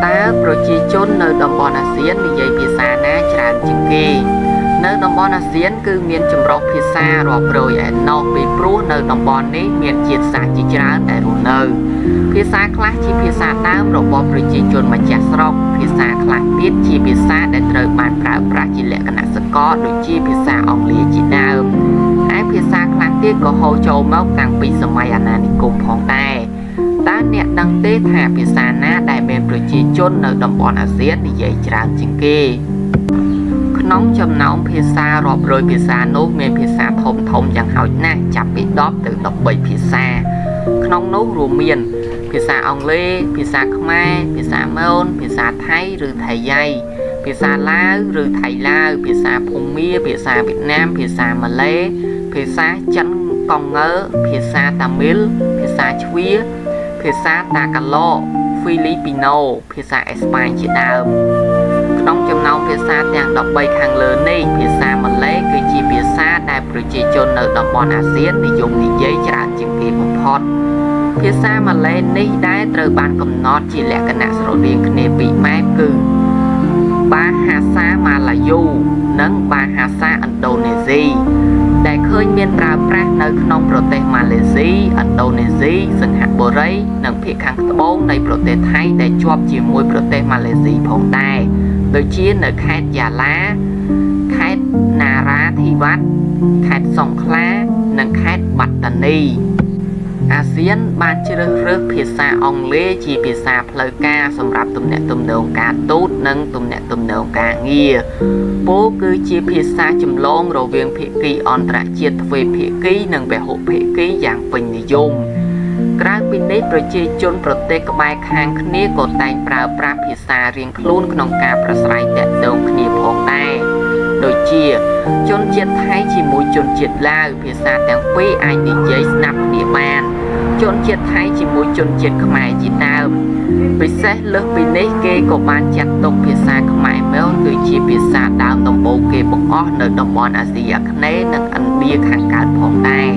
ตาโปรจีจนในតំបន់អាស៊ាននិយាយភាសាណាច្រើនជាងគេនៅតំបន់អាស៊ានគឺមានចម្រុះភាសារាប់រយឯណោះពីព្រោះនៅតំបន់នេះមានជាតិសាសន៍ជាច្រើនដែលរស់នៅភាសាខ្លះជាភាសាដើមរបស់ប្រជាជនម្ចាស់ស្រុកភាសាខ្លះទៀតជាភាសាដែលត្រូវបានប្រើប្រាស់ជាលក្ខណៈសកលដូចជាភាសាអង់គ្លេសជាដើមហើយភាសាខ្លះទៀតក៏ហូរចូលមកតាំងពីសម័យអាណានិគមផងដែរតើអ្នកដឹងទេថាភាសាណាដែលមានប្រជាជននៅតំបន់អាស៊ាននិយាយច្រើនជាងគេក្នុងចំណោមភាសារាប់រយភាសានោះមានភាសាធំយ៉ាងហោចណាស់ចាប់ពី10ទៅ13ភាសាក្នុងនោះរួមមានភាសាអង់គ្លេសភាសាខ្មែរភាសាម៉ូនភាសាថៃឬថៃយ៉ៃភាសាឡាវឬថៃឡាវភាសាភូមាភាសាវៀតណាមភាសាម៉ាឡេភាសាចិនកុងហ្គើភាសាតាមីលភាសាជ្វាភាសាតាកាឡូហ្វីលីពីណូភាសាអេស្ប៉ាញជាដើមក្នុងចំណោមភាសាទាំង13ខាងលើនេះភាសាម៉ាឡេគឺជាភាសាដែលប្រជាជននៅតំបន់អាស៊ាននិយមនិយាយច្រើនជាងគេបំផុតភាសាម៉ាឡេនេះដែលត្រូវបានកំណត់ជាលក្ខណៈស្រដៀងគ្នាពីរម៉ែត្រគឺបាហាសាម៉ាឡាយូនិងបាហាសាឥណ្ឌូនេស៊ីដែលឃើញមានប្រើប្រាស់នៅក្នុងប្រទេសម៉ាឡេស៊ីឥណ្ឌូនេស៊ីសិង្ហបុរីនិងភាគខាងត្បូងនៃប្រទេសថៃដែលជាប់ជាមួយប្រទេសម៉ាឡេស៊ីផងដែរដូចជានៅខេត្តយ៉ាឡាខេត្តណារ៉ាធីវ៉ាត់ខេត្តសង្ខឡានិងខេត្តបាត់តានីអាស៊ានបានជ្រើសរើសភាសាអង់គ្លេសជាភាសាផ្លូវការសម្រាប់ទំនាក់ទំនងការទូតនិងទំនាក់ទំនងការងារពោលគឺជាភាសាចម្លងរវាងភាគីអន្តរជាតិទ្វេភាគីនិងពហុភាគីយ៉ាងពេញនិយមក្រៅពីនេះប្រជាជនប្រទេសក្បែរខាងគ្នាក៏តែងប្រើប្រាស់ភាសារៀងខ្លួនក្នុងការប្រស្រ័យទាក់ទងគ្នាផងដែរដូចជាជនជាតិថៃជាមួយជនជាតិឡាវភាសាទាំងពីរអាចនិយាយស្ដាប់គ្នាបានជនជាតិថៃជាមួយជនជាតិខ្មែរជាដើមពិសេសលើសពីនេះគេក៏បានចាត់ទុកភាសាខ្មែរម៉ូនគឺជាភាសាដើមដំបូងគេបង្អស់នៅតំបន់អាស៊ីអាគ្នេយ៍និងឥណ្ឌាខាងកើតផងដែរ